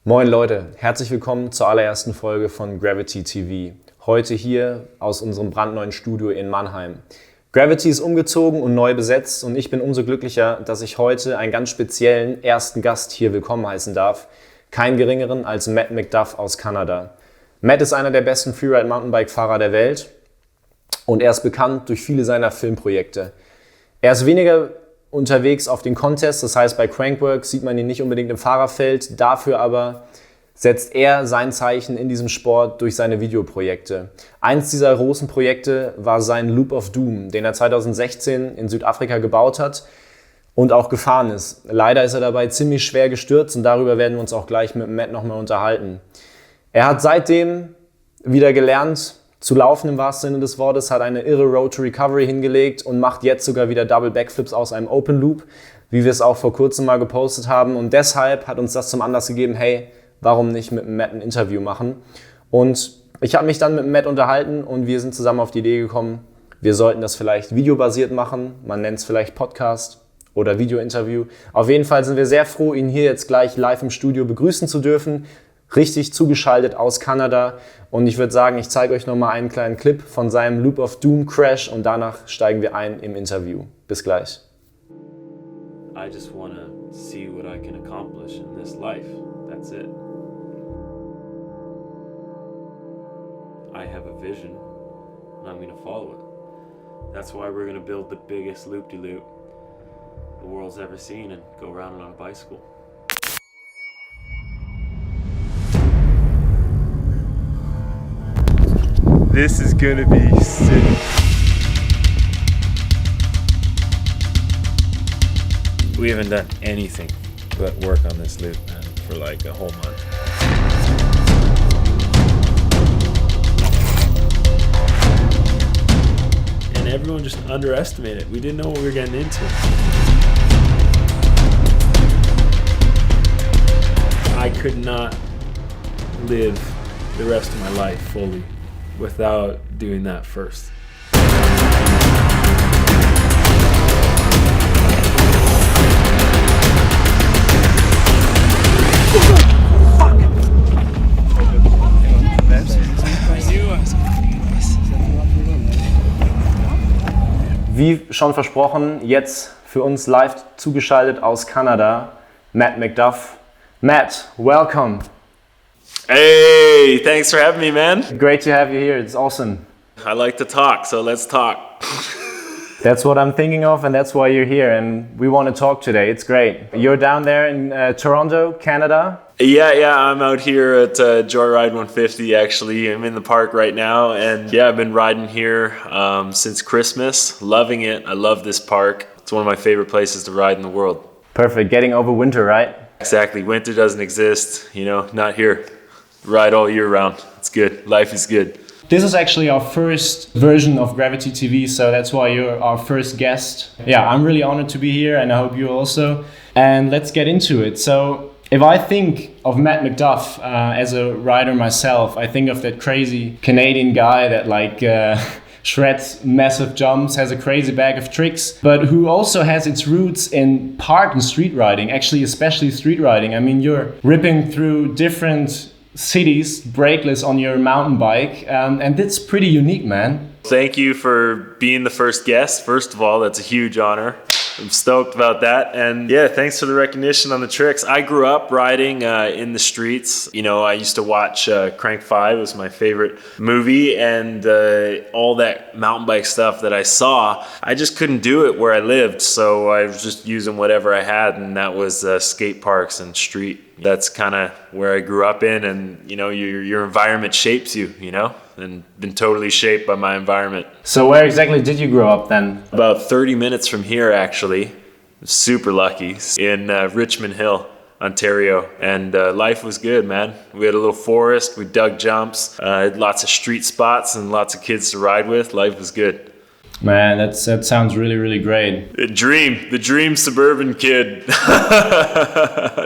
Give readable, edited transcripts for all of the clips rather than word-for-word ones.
Moin Leute, herzlich willkommen zur allerersten Folge von Gravity TV. Heute hier aus unserem brandneuen Studio in Mannheim. Gravity ist umgezogen und neu besetzt und ich bin umso glücklicher, dass ich heute einen ganz speziellen ersten Gast hier willkommen heißen darf. Keinen geringeren als Matt MacDuff aus Kanada. Matt ist einer der besten Freeride-Mountainbike-Fahrer der Welt und er ist bekannt durch viele seiner Filmprojekte. Er ist weniger unterwegs auf den Contests, das heißt bei Crankwork sieht man ihn nicht unbedingt im Fahrerfeld, dafür aber setzt er sein Zeichen in diesem Sport durch seine Videoprojekte. Eins dieser großen Projekte war sein Loop of Doom, den er 2016 in Südafrika gebaut hat und auch gefahren ist. Leider ist er dabei ziemlich schwer gestürzt und darüber werden wir uns auch gleich mit Matt nochmal unterhalten. Er hat seitdem wieder gelernt zu laufen im wahrsten Sinne des Wortes, hat eine irre Road to Recovery hingelegt und macht jetzt sogar wieder Double Backflips aus einem Open Loop, wie wir es auch vor kurzem mal gepostet haben. Und deshalb hat uns das zum Anlass gegeben, hey, warum nicht mit Matt ein Interview machen? Und ich habe mich dann mit Matt unterhalten und wir sind zusammen auf die Idee gekommen, wir sollten das vielleicht videobasiert machen, man nennt es vielleicht Podcast oder Video-Interview. Auf jeden Fall sind wir sehr froh, ihn hier jetzt gleich live im Studio begrüßen zu dürfen. Richtig zugeschaltet aus Kanada und ich würde sagen, ich zeige euch nochmal einen kleinen Clip von seinem Loop of Doom Crash und danach steigen wir ein im Interview. Bis gleich. I just want to see what I can accomplish in this life. That's it. I have a vision and I'm going to follow it. That's why we're going to build the biggest loop-de-loop the world's ever seen and go around it on a bicycle. This is gonna be sick. We haven't done anything but work on this loop, man, for like a whole month. And everyone just underestimated it. We didn't know what we were getting into. I could not live the rest of my life fully without doing that first. Wie schon versprochen, jetzt für uns live zugeschaltet aus Kanada, Matt MacDuff. Matt, welcome. Hey, thanks for having me, man. Great to have you here, it's awesome. I like to talk, so let's talk. That's what I'm thinking of and that's why you're here and we want to talk today, it's great. You're down there in Toronto, Canada? Yeah, I'm out here at Joyride 150 actually. I'm in the park right now and yeah, I've been riding here since Christmas, loving it. I love this park. It's one of my favorite places to ride in the world. Perfect, getting over winter, right? Exactly, winter doesn't exist, not here. Ride all year round. It's good. Life is good. This is actually our first version of Gravity TV, so that's why you're our first guest. Yeah, I'm really honored to be here and I hope you also. And let's get into it. So if I think of Matt MacDuff as a rider myself, I think of that crazy Canadian guy that shreds massive jumps, has a crazy bag of tricks, but who also has its roots in park and street riding, actually especially street riding. I mean, you're ripping through different cities brakeless on your mountain bike and that's pretty unique, man. Thank you for being the first guest. First of all, that's a huge honor. I'm stoked about that. And yeah, thanks for the recognition on the tricks. I grew up riding in the streets. I used to watch Crank 5, was my favorite movie, and all that mountain bike stuff that I saw, I just couldn't do it where I lived. So I was just using whatever I had, and that was skate parks and street. That's kind of where I grew up in, and your environment shapes you, and been totally shaped by my environment. So where exactly did you grow up then? About 30 minutes from here, actually. Super lucky, in Richmond Hill, Ontario, and life was good, man. We had a little forest, we dug jumps, had lots of street spots and lots of kids to ride with. Life was good. Man, that sounds really, really great. The dream suburban kid,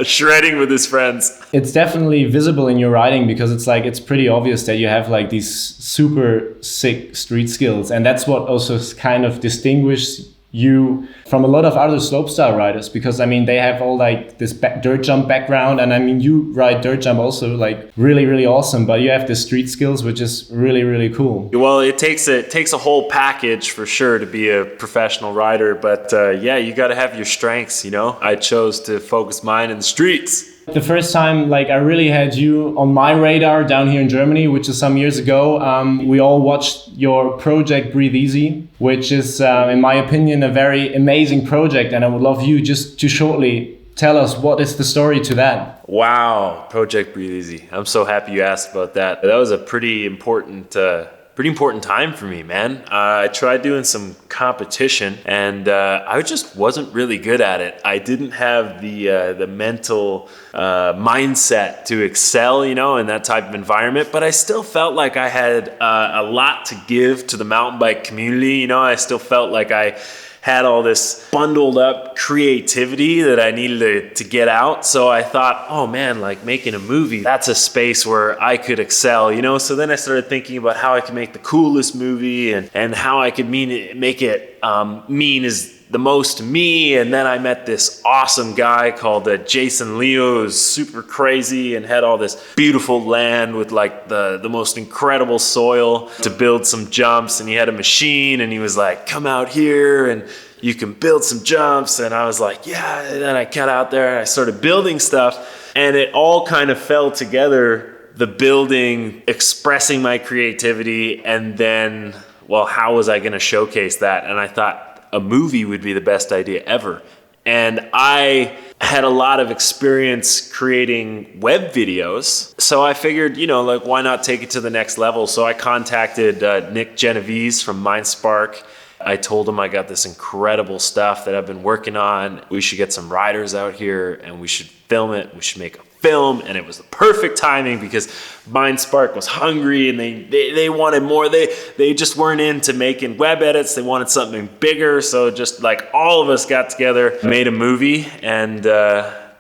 shredding with his friends. It's definitely visible in your riding because it's pretty obvious that you have these super sick street skills, and that's what also kind of distinguishes you from a lot of other slopestyle riders, because I mean they have all like this dirt jump background, and I mean you ride dirt jump also like really, really awesome, but you have the street skills, which is really, really cool. Well, it takes a whole package for sure to be a professional rider, but yeah, you got to have your strengths, you know. I chose to focus mine in the streets. The first time like I really had you on my radar down here in Germany, which is some years ago, we all watched your project Breathe Easy, which is in my opinion a very amazing project, and I would love you just to shortly tell us what is the story to that. Wow, Project Breathe Easy. I'm so happy you asked about that. That was a pretty important time for me, man. I tried doing some competition, and I just wasn't really good at it. I didn't have the mental mindset to excel, you know, in that type of environment, but I still felt like I had a lot to give to the mountain bike community. You know, I still felt like I had all this bundled up creativity that I needed to get out. So I thought, oh man, like making a movie, that's a space where I could excel, you know? So then I started thinking about how I could make the coolest movie and how I could make it mean is the most to me. And then I met this awesome guy called Jason Leo, who's super crazy and had all this beautiful land with like the most incredible soil to build some jumps. And he had a machine, and he was like, come out here and you can build some jumps. And I was like, yeah. And then I got out there and I started building stuff, and it all kind of fell together. The building, expressing my creativity, and then, well, how was I going to showcase that? And I thought, a movie would be the best idea ever. And I had a lot of experience creating web videos. So I figured, you know, like, why not take it to the next level? So I contacted Nick Genovese from MindSpark. I told him I got this incredible stuff that I've been working on. We should get some riders out here and we should film it. We should make a film. And it was the perfect timing because MindSpark was hungry and they wanted more. They just weren't into making web edits. They wanted something bigger. So just like all of us got together, made a movie, and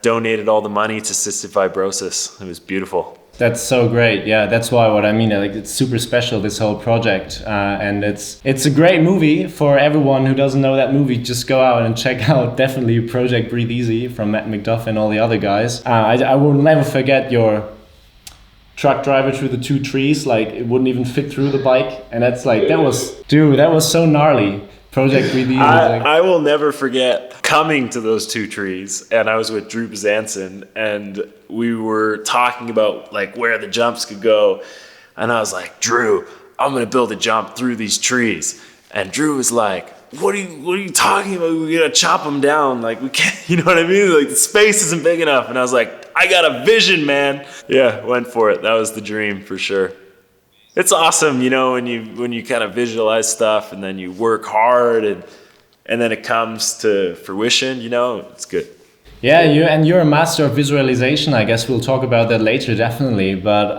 donated all the money to cystic fibrosis. It was beautiful. That's so great. Yeah, that's what I mean. Like, it's super special, this whole project, and it's a great movie. For everyone who doesn't know that movie, just go out and check out definitely Project Breathe Easy from Matt MacDuff and all the other guys. I will never forget your truck driver through the two trees. Like, it wouldn't even fit through the bike, and that's like, that was so gnarly. Project Breathe Easy. I will never forget coming to those two trees, and I was with Drew Bezanson, and we were talking about like where the jumps could go, and I was like, Drew, I'm gonna build a jump through these trees, and Drew was like, what are you talking about? We gotta chop them down, like we can't, you know what I mean? Like the space isn't big enough. And I was like, I got a vision, man. Yeah, went for it. That was the dream for sure. It's awesome, you know, when you kind of visualize stuff and then you work hard and then it comes to fruition, you know, it's good. Yeah, you're a master of visualization. I guess we'll talk about that later, definitely. But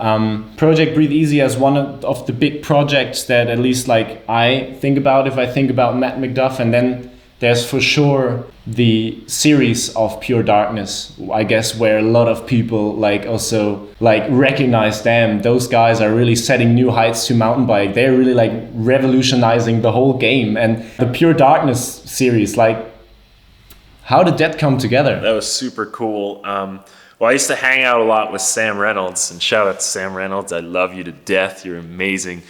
Project Breathe Easy is one of the big projects that at least like I think about if I think about Matt MacDuff, and then there's for sure the series of Pure Darkness, I guess, where a lot of people like also like recognize them. Those guys are really setting new heights to mountain bike. They're really like revolutionizing the whole game. And the Pure Darkness series, like, how did that come together? That was super cool. Well, I used to hang out a lot with Sam Reynolds, and shout out to Sam Reynolds. I love you to death. You're amazing.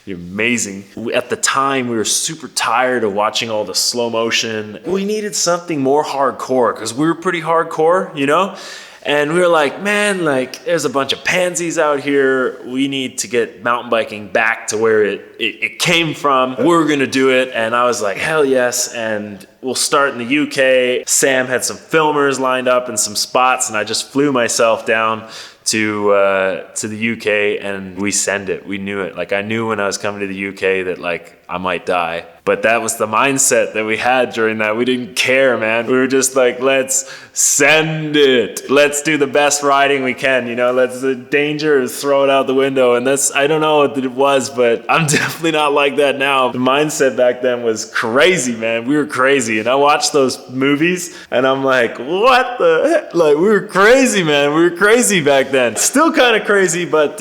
You're amazing. At the time, we were super tired of watching all the slow motion. We needed something more hardcore because we were pretty hardcore, you know? And we were like, man, like there's a bunch of pansies out here. We need to get mountain biking back to where it came from. We're gonna do it. And I was like, hell yes. And we'll start in the UK. Sam had some filmers lined up in some spots, and I just flew myself down to the UK, and we send it. We knew it. Like, I knew when I was coming to the UK that like I might die. But that was the mindset that we had during that. We didn't care, man. We were just like, let's send it. Let's do the best riding we can, you know? Let's the danger, throw it out the window. And that's, I don't know what it was, but I'm definitely not like that now. The mindset back then was crazy, man. We were crazy. And I watched those movies and I'm like, what the heck? Like, we were crazy, man. We were crazy back then. Still kind of crazy, but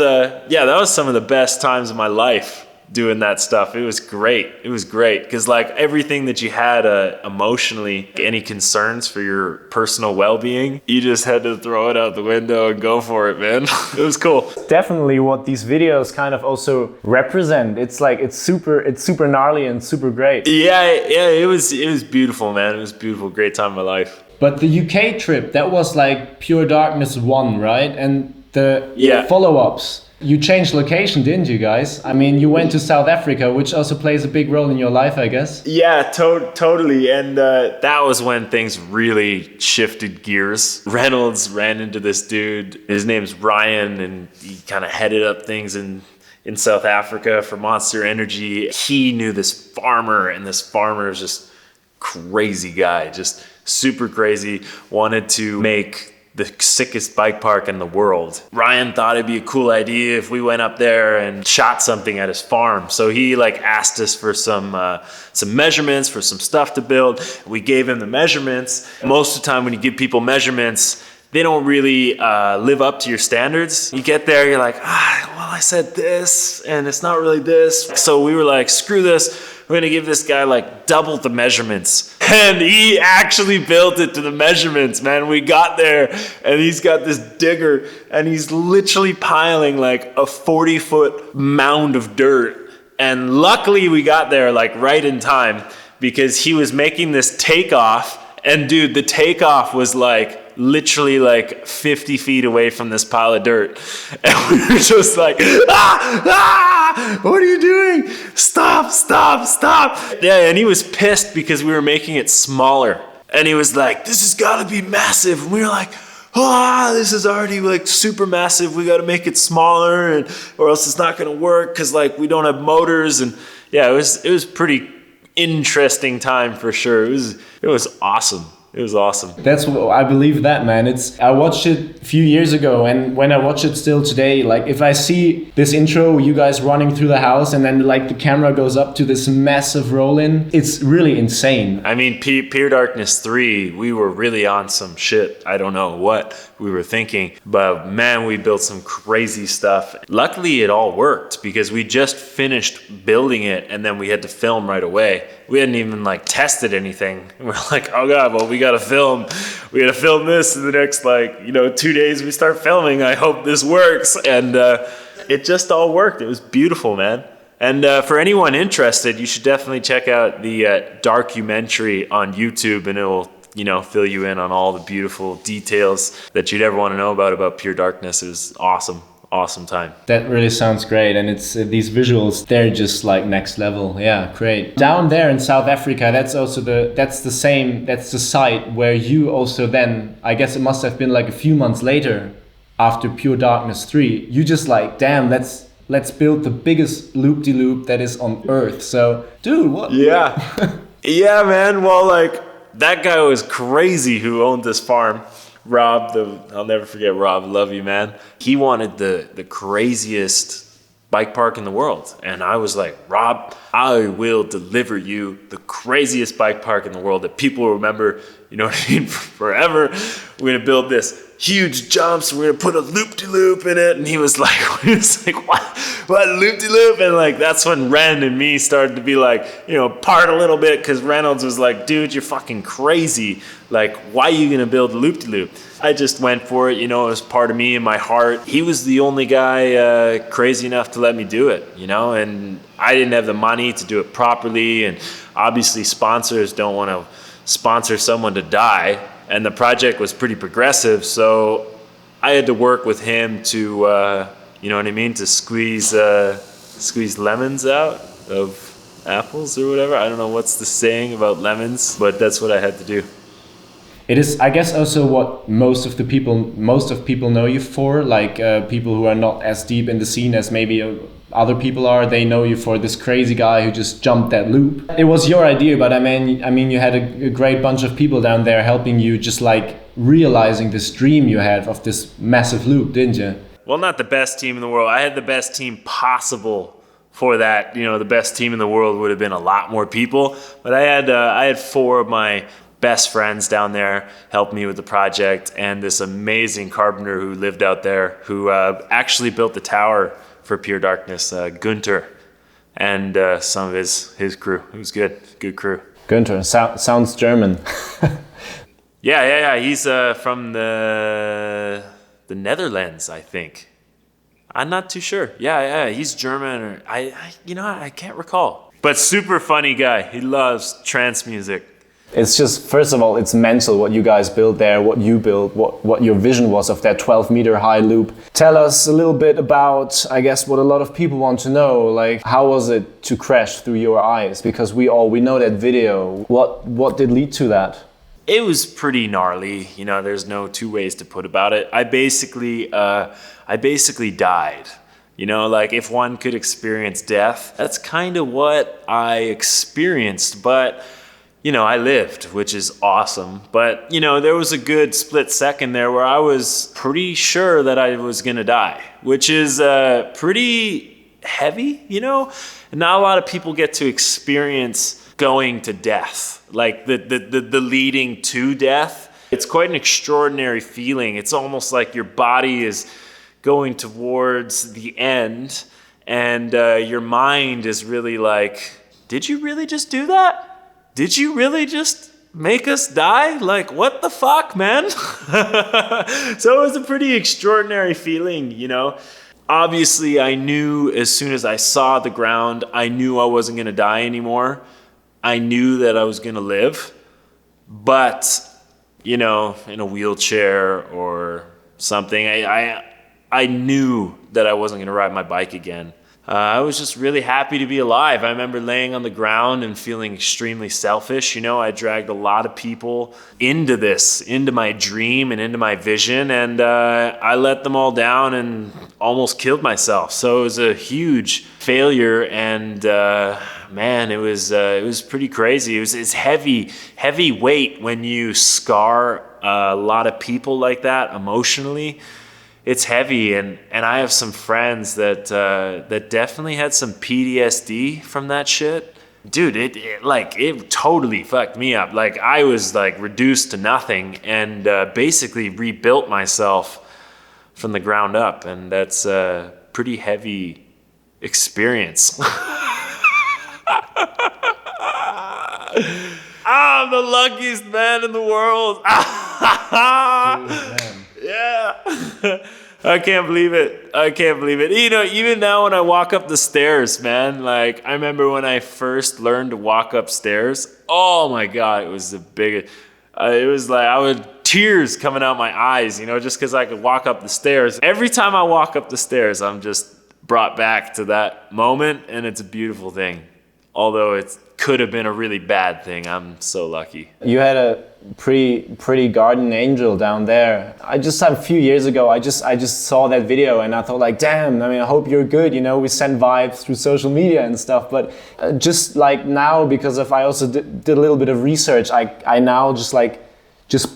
yeah, that was some of the best times of my life. doing that stuff. It was great. It was great because like everything that you had emotionally, any concerns for your personal well-being, you just had to throw it out the window and go for it, man. It was cool. Definitely what these videos kind of also represent. It's like it's super gnarly and super great. Yeah, it was beautiful, man. It was beautiful. Great time of my life. But the UK trip, that was like Pure Darkness 1, right? And the follow-ups. You changed location, didn't you guys? I mean, you went to South Africa, which also plays a big role in your life, I guess. Yeah, totally. And that was when things really shifted gears. Reynolds ran into this dude. His name's Ryan, and he kind of headed up things in South Africa for Monster Energy. He knew this farmer, and this farmer is just crazy guy, just super crazy, wanted to make the sickest bike park in the world. Ryan thought it'd be a cool idea if we went up there and shot something at his farm. So he like asked us for some measurements for some stuff to build. We gave him the measurements. Most of the time when you give people measurements, they don't really live up to your standards. You get there, you're like, well, I said this and it's not really this. So we were like, screw this. We're gonna give this guy like double the measurements. And he actually built it to the measurements, man. We got there and he's got this digger and he's literally piling like a 40-foot mound of dirt. And luckily we got there like right in time because he was making this takeoff. And dude, the takeoff was like literally like 50 feet away from this pile of dirt. And we were just like, what are you doing? Stop. Yeah, and he was pissed because we were making it smaller. And he was like, this has got to be massive. And we were like, this is already like super massive. We got to make it smaller or else it's not going to work because like we don't have motors. And yeah, it was pretty interesting time for sure. It was awesome. It was awesome. That's what I believe that, man. I watched it a few years ago, and when I watch it still today, like if I see this intro, you guys running through the house, and then like the camera goes up to this massive roll-in, it's really insane. I mean, Pure Darkness 3, we were really on some shit. I don't know what we were thinking, but man, we built some crazy stuff. Luckily, it all worked because we just finished building it, and then we had to film right away. We hadn't even like tested anything. And we're like, oh God, well, we gotta film this in the next 2 days. We start filming. I hope this works. And it just all worked. It was beautiful, man. And for anyone interested, you should definitely check out the documentary on YouTube, and it will fill you in on all the beautiful details that you'd ever want to know about Pure Darkness. It was awesome time. That really sounds great, and it's these visuals, they're just like next level. Yeah, great. Down there in South Africa, that's the site where you also then, I guess it must have been like a few months later after Pure Darkness 3, you just like, damn, let's build the biggest loop-de-loop that is on earth. So dude, what? Yeah. Yeah, man. Well, like that guy was crazy who owned this farm. Rob, I'll never forget Rob, love you, man. He wanted the craziest bike park in the world. And I was like, Rob, I will deliver you the craziest bike park in the world that people will remember, forever. We're going to build this huge jumps. We're going to put a loop-de-loop in it. And he was like, what loop-de-loop? And like, that's when Ren and me started to be like, part a little bit, because Reynolds was like, dude, you're fucking crazy. Like, why are you going to build a loop-de-loop? I just went for it. It was part of me and my heart. He was the only guy crazy enough to let me do it, and I didn't have the money to do it properly. And obviously sponsors don't want to sponsor someone to die. And the project was pretty progressive. So I had to work with him to, to squeeze lemons out of apples or whatever. I don't know what's the saying about lemons, but that's what I had to do. It is, I guess, also what most of people know you for, like people who are not as deep in the scene as maybe other people are. They know you for this crazy guy who just jumped that loop. It was your idea, but I mean, you had a great bunch of people down there helping you, just like realizing this dream you had of this massive loop, didn't you? Well, not the best team in the world. I had the best team possible for that. The best team in the world would have been a lot more people, but I had 4 of my best friends down there helped me with the project, and this amazing carpenter who lived out there who actually built the tower for Pure Darkness, Gunter. and some of his crew. It was good crew. Günther, sounds German. Yeah. He's from the Netherlands, I think. I'm not too sure. Yeah. He's German, or I can't recall. But super funny guy. He loves trance music. It's just, first of all, it's mental what you guys built there, what you built, what your vision was of that 12-meter high loop. Tell us a little bit about, I guess, what a lot of people want to know, like how was it to crash through your eyes? Because we know that video. What did lead to that? It was pretty gnarly. There's no two ways to put about it. I basically died. Like if one could experience death, that's kind of what I experienced. But I lived, which is awesome. But, there was a good split second there where I was pretty sure that I was going to die, which is pretty heavy, And not a lot of people get to experience going to death, like the leading to death. It's quite an extraordinary feeling. It's almost like your body is going towards the end, and your mind is really like, did you really just do that? Did you really just make us die? Like, what the fuck, man? So it was a pretty extraordinary feeling, Obviously, I knew as soon as I saw the ground, I knew I wasn't going to die anymore. I knew that I was going to live. But, in a wheelchair or something, I knew that I wasn't going to ride my bike again. I was just really happy to be alive. I remember laying on the ground and feeling extremely selfish. I dragged a lot of people into my dream and into my vision, and I let them all down and almost killed myself. So it was a huge failure, and man, it was pretty crazy. It's heavy weight when you scar a lot of people like that emotionally. It's heavy, and I have some friends that definitely had some PTSD from that shit. Dude, it totally fucked me up. Like I was like reduced to nothing, and basically rebuilt myself from the ground up, and that's a pretty heavy experience. I'm the luckiest man in the world. Yeah. I can't believe it. Even now when I walk up the stairs, man, like I remember when I first learned to walk upstairs. Oh my God, it was the biggest. It was like I would tears coming out my eyes, just because I could walk up the stairs. Every time I walk up the stairs, I'm just brought back to that moment, and it's a beautiful thing. Although it could have been a really bad thing. I'm so lucky. You had a pretty guardian angel down there. I just a few years ago, I just saw that video and I thought like, damn, I hope you're good. We send vibes through social media and stuff. But just like now, because I also did a little bit of research, I now just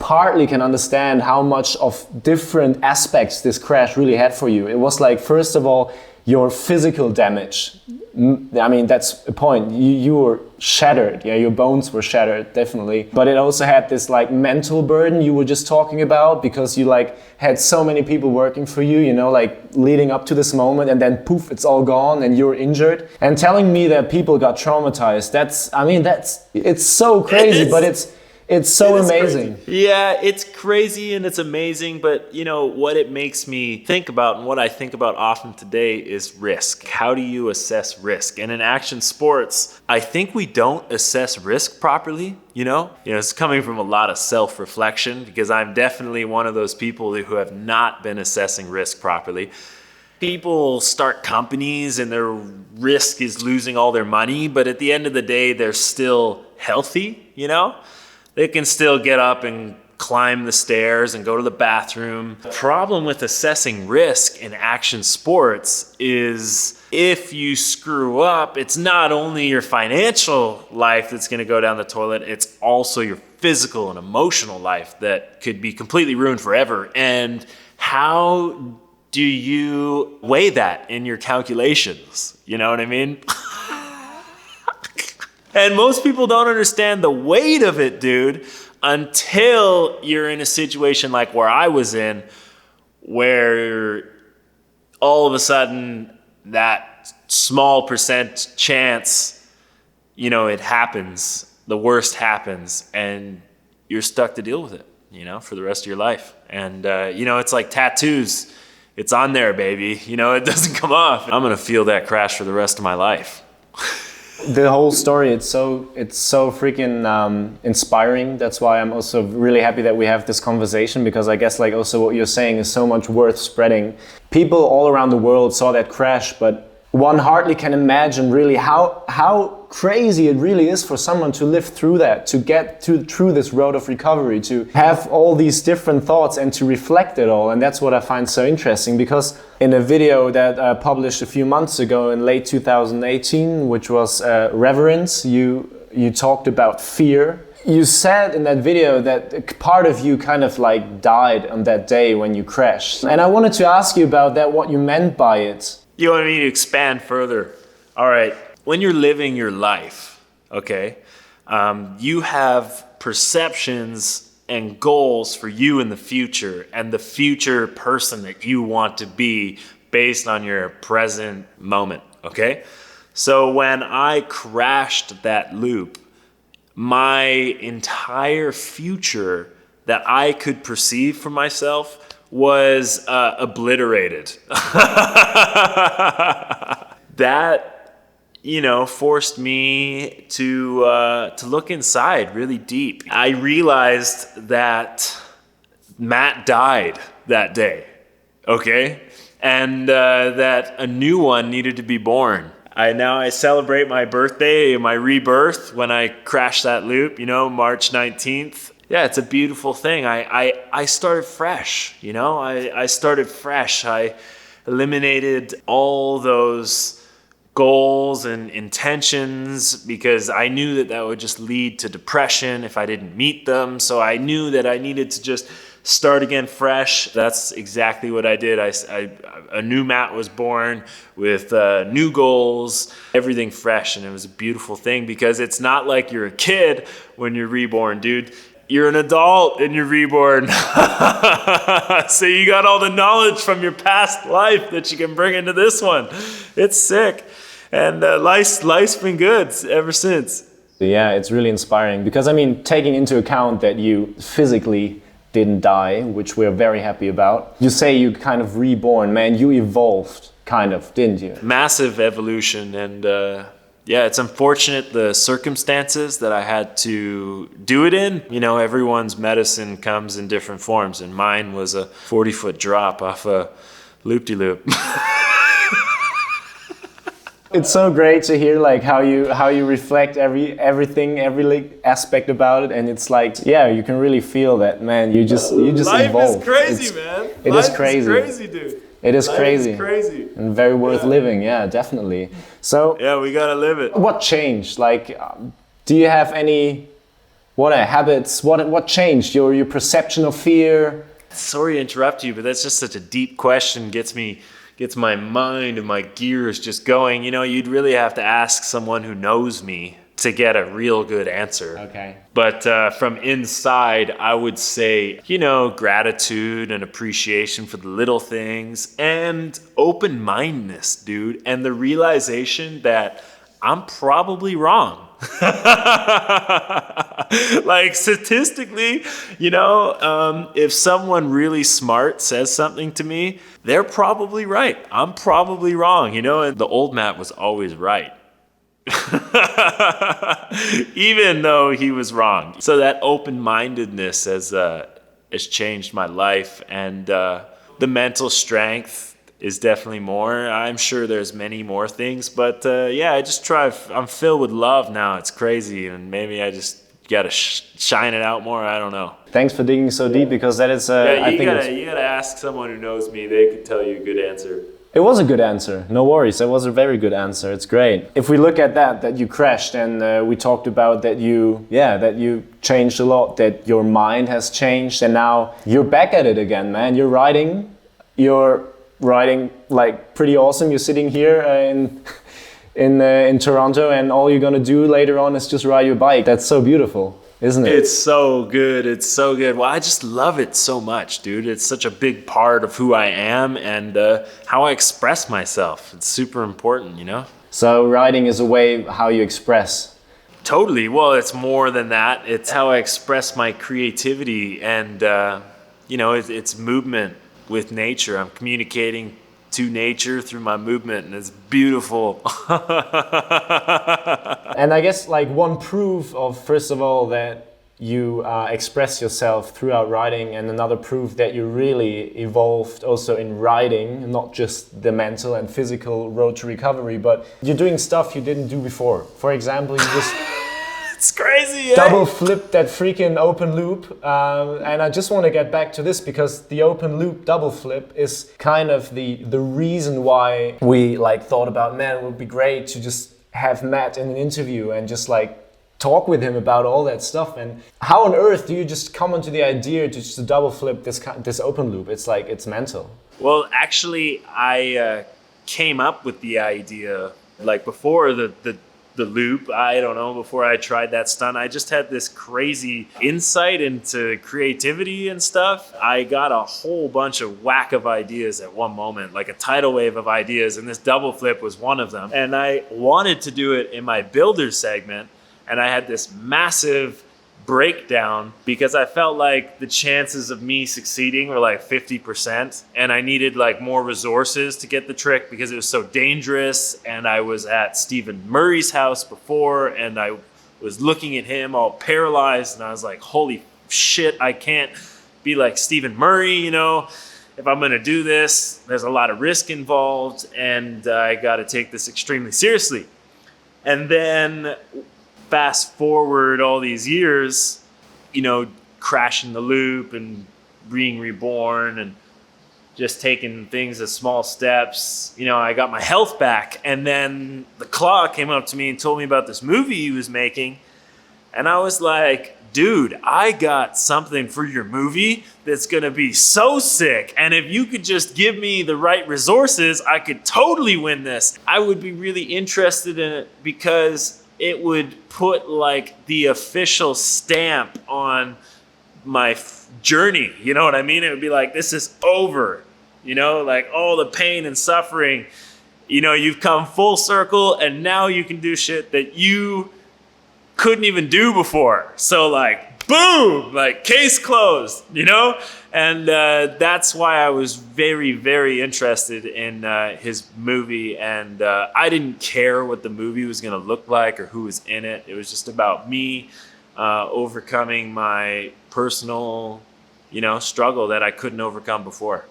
partly can understand how much of different aspects this crash really had for you. It was like, first of all, your physical damage. That's a point. You were shattered. Yeah, your bones were shattered, definitely. But it also had this like mental burden you were just talking about, because you had so many people working for you, leading up to this moment, and then poof, it's all gone and you're injured. And telling me that people got traumatized, it's so crazy, but it's so amazing. Crazy. Yeah, it's crazy and it's amazing, but what it makes me think about, and what I think about often today, is risk. How do you assess risk? And in action sports, I think we don't assess risk properly, It's coming from a lot of self-reflection, because I'm definitely one of those people who have not been assessing risk properly. People start companies and their risk is losing all their money, but at the end of the day, they're still healthy, They can still get up and climb the stairs and go to the bathroom. The problem with assessing risk in action sports is if you screw up, it's not only your financial life that's going to go down the toilet, it's also your physical and emotional life that could be completely ruined forever. And how do you weigh that in your calculations? You know what I mean? And most people don't understand the weight of it, dude, until you're in a situation like where I was in, where all of a sudden that small percent chance, you know, it happens, the worst happens, and you're stuck to deal with it, you know, for the rest of your life. And, you know, it's like tattoos. It's on there, baby. You know, it doesn't come off. I'm going to feel that crash for the rest of my life. The whole story, it's so freaking inspiring. That's why I'm also really happy that we have this conversation, because I guess like also what you're saying is so much worth spreading. People all around the world saw that crash, but one hardly can imagine really how crazy it really is for someone to live through that, to get through this road of recovery, to have all these different thoughts and to reflect it all. And that's what I find so interesting, because in a video that I published a few months ago in late 2018, which was Reverence, you talked about fear. You said in that video that part of you kind of like died on that day when you crashed. And I wanted to ask you about that, what you meant by it. You want me to expand further? All right. When you're living your life, okay, you have perceptions and goals for you in the future and the future person that you want to be based on your present moment, okay? So when I crashed that loop, my entire future that I could perceive for myself was obliterated. That, you know, forced me to look inside really deep. I realized that Matt died that day, okay? And that a new one needed to be born. I celebrate my birthday, my rebirth, when I crashed that loop, you know, March 19th. Yeah, it's a beautiful thing. I started fresh, you know? I started fresh. I eliminated all those goals and intentions because I knew that would just lead to depression if I didn't meet them. So I knew that I needed to just start again fresh. That's exactly what I did. A new Matt was born with new goals, everything fresh. And it was a beautiful thing because it's not like you're a kid when you're reborn, dude. You're an adult and you're reborn. So you got all the knowledge from your past life that you can bring into this one. It's sick. And life's been good ever since. Yeah, it's really inspiring because, I mean, taking into account that you physically didn't die, which we're very happy about, you say you kind of reborn, man, you evolved kind of, didn't you? Massive evolution. And yeah, it's unfortunate the circumstances that I had to do it in. You know, everyone's medicine comes in different forms, and mine was a 40-foot drop off a loop-de-loop. It's so great to hear like how you reflect everything, every aspect about it, and it's like, yeah, you can really feel that, man. You just Life evolve. Is crazy, man. It Life is crazy. Is crazy, dude. It is Life crazy. Is crazy. And very worth living. Yeah, definitely. So yeah, we gotta live it. What changed? Like, do you have any habits? What changed? Your perception of fear? Sorry to interrupt you, but that's just such a deep question. Gets my mind and my gears just going. You know, you'd really have to ask someone who knows me to get a real good answer. Okay. But from inside, I would say, you know, gratitude and appreciation for the little things and open-mindedness, dude. And the realization that I'm probably wrong. Like statistically, you know, if someone really smart says something to me, they're probably right. I'm probably wrong, you know, and the old Matt was always right. Even though he was wrong. So that open-mindedness has changed my life, and the mental strength is definitely more. I'm sure there's many more things, but yeah, I just I'm filled with love now. It's crazy, and maybe I just gotta shine it out more. I don't know. Thanks for digging so deep, because that is you gotta ask someone who knows me. They could tell you a good answer. It was a good answer. No worries. It was a very good answer. It's great. If we look at that you crashed, and we talked about that you changed a lot, that your mind has changed, and now you're back at it again, man. You're riding like pretty awesome. You're sitting here in Toronto, and all you're gonna do later on is just ride your bike. That's so beautiful. isn't it? It's so good. It's so good. Well, I just love it so much, dude. It's such a big part of who I am and how I express myself. It's super important, you know? So writing is a way how you express. Totally. Well, it's more than that. It's how I express my creativity and, it's movement with nature. I'm communicating to nature through my movement, and it's beautiful. And I guess like one proof of, first of all, that you express yourself throughout writing, and another proof that you really evolved also in writing, not just the mental and physical road to recovery, but you're doing stuff you didn't do before. For example, you just It's crazy, double flip that freaking open loop. And I just want to get back to this because the open loop double flip is kind of the reason why we like thought about, man, it would be great to just have Matt in an interview and just like talk with him about all that stuff. And how on earth do you just come onto the idea to just double flip this open loop? It's like, it's mental. Well, actually, I came up with the idea like before the loop. I don't know, before I tried that stunt, I just had this crazy insight into creativity and stuff. I got a whole bunch of whack of ideas at one moment, like a tidal wave of ideas, and this double flip was one of them. And I wanted to do it in my builder segment, and I had this massive breakdown because I felt like the chances of me succeeding were like 50%, and I needed like more resources to get the trick because it was so dangerous. And I was at Stephen Murray's house before, and I was looking at him all paralyzed, and I was like, holy shit, I can't be like Stephen Murray, you know? If I'm gonna do this, there's a lot of risk involved, and I gotta take this extremely seriously. And then fast forward all these years, crashing the loop and being reborn and just taking things as small steps. I got my health back, and then the Claw came up to me and told me about this movie he was making. And I was like, dude, I got something for your movie that's gonna be so sick. And if you could just give me the right resources, I could totally win this. I would be really interested in it because it would put like the official stamp on my journey. You know what I mean? It would be like, this is over, like all the pain and suffering, you've come full circle, and now you can do shit that you couldn't even do before. So like, boom, like case closed, And that's why I was very, very interested in his movie. And I didn't care what the movie was going to look like or who was in it. It was just about me overcoming my personal, struggle that I couldn't overcome before.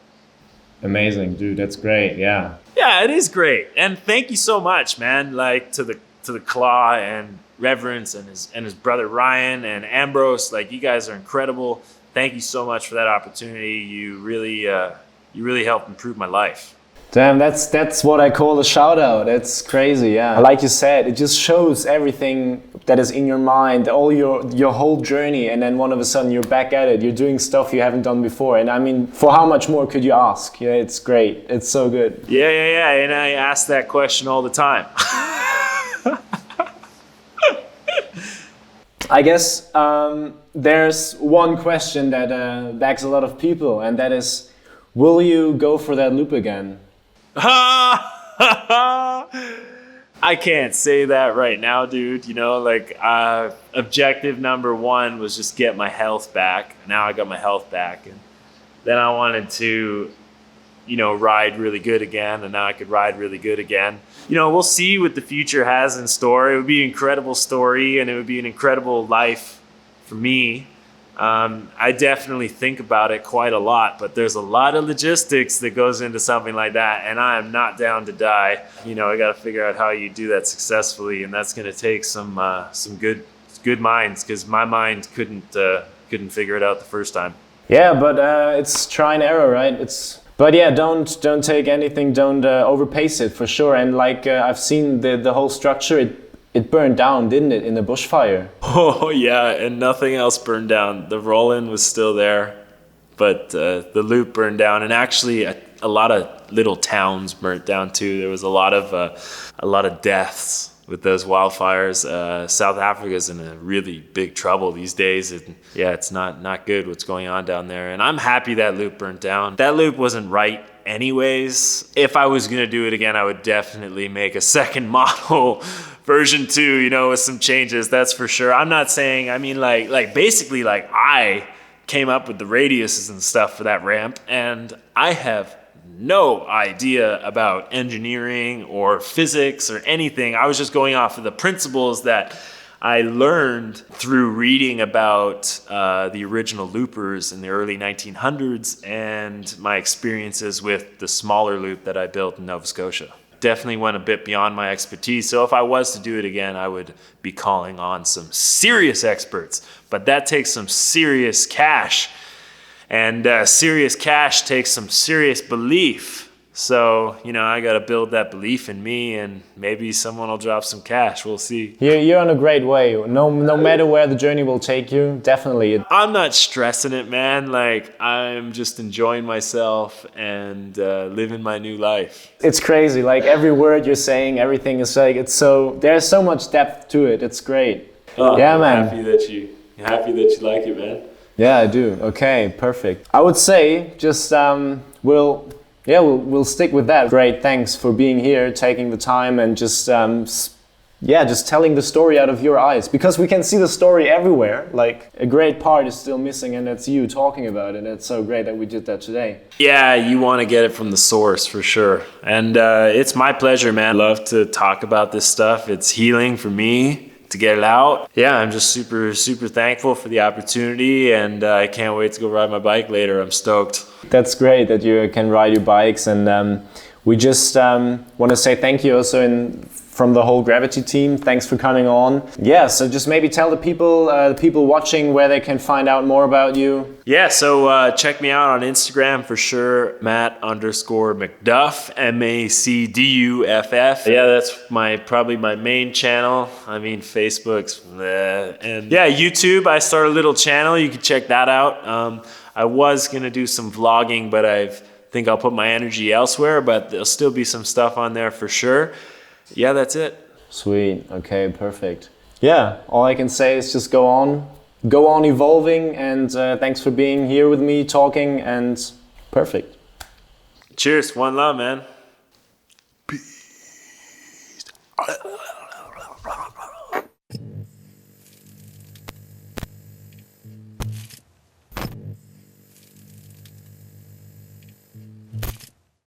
Amazing, dude. That's great. Yeah. Yeah, it is great. And thank you so much, man. Like to the Claw and Reverence and his brother Ryan and Ambrose. Like, you guys are incredible. Thank you so much for that opportunity. You really helped improve my life. Damn, that's what I call a shout out. It's crazy, yeah. Like you said, it just shows everything that is in your mind, all your whole journey, and then one of a sudden you're back at it. You're doing stuff you haven't done before. And I mean, for how much more could you ask? Yeah, it's great. It's so good. Yeah. And I ask that question all the time. I guess there's one question that bags a lot of people, and that is, will you go for that loop again? I can't say that right now, dude. Objective number one was just get my health back. Now I got my health back, and then I wanted to, ride really good again, and now I could ride really good again. We'll see what the future has in store. It would be an incredible story, and it would be an incredible life for me. I definitely think about it quite a lot, but there's a lot of logistics that goes into something like that, and I am not down to die. I got to figure out how you do that successfully, and that's going to take some good minds, because my mind couldn't figure it out the first time. Yeah, but it's try and error, right? But yeah, don't take anything, don't overpace it for sure. And like I've seen the whole structure, it burned down, didn't it, in the bushfire? Oh yeah, and nothing else burned down. The roll-in was still there, but the loop burned down, and actually a lot of little towns burnt down too. There was a lot of deaths with those wildfires. South Africa's in a really big trouble these days. It's not good what's going on down there. And I'm happy that loop burnt down. That loop wasn't right anyways. If I was gonna do it again, I would definitely make a second model version 2, you know, with some changes, that's for sure. I'm not saying, I mean, basically, I came up with the radiuses and stuff for that ramp, and I have no idea about engineering or physics or anything. I was just going off of the principles that I learned through reading about the original loopers in the early 1900s and my experiences with the smaller loop that I built in Nova Scotia. Definitely went a bit beyond my expertise. So if I was to do it again, I would be calling on some serious experts. But that takes some serious cash. And serious cash takes some serious belief. So, you know, I got to build that belief in me, and maybe someone will drop some cash. We'll see. You're on a great way. No matter where the journey will take you, definitely. I'm not stressing it, man. I'm just enjoying myself and living my new life. It's crazy. Every word you're saying, everything is there's so much depth to it. It's great. Oh, yeah, I'm man. happy that you like it, man. Yeah, I do. Okay, perfect. I would say just we'll stick with that. Great, thanks for being here, taking the time, and just telling the story out of your eyes, because we can see the story everywhere. A great part is still missing, and it's you talking about it. It's so great that we did that today. Yeah, you want to get it from the source for sure, and it's my pleasure, man. I love to talk about this stuff. It's healing for me to get it out. Yeah, I'm just super, super thankful for the opportunity, and I can't wait to go ride my bike later. I'm stoked. That's great that you can ride your bikes, and we just want to say thank you also from the whole Gravity team. Thanks for coming on. Yeah, so just maybe tell the people watching where they can find out more about you. Yeah, so check me out on Instagram for sure, Matt_MacDuff, MacDuff. Yeah, that's probably my main channel. I mean, Facebook's and yeah, YouTube. I started a little channel. You can check that out. I was gonna do some vlogging, but I think I'll put my energy elsewhere. But there'll still be some stuff on there for sure. Yeah, that's it. Sweet. Okay, perfect. Yeah, all I can say is just go on evolving, and thanks for being here with me talking, and perfect. Cheers. One love, man. Peace.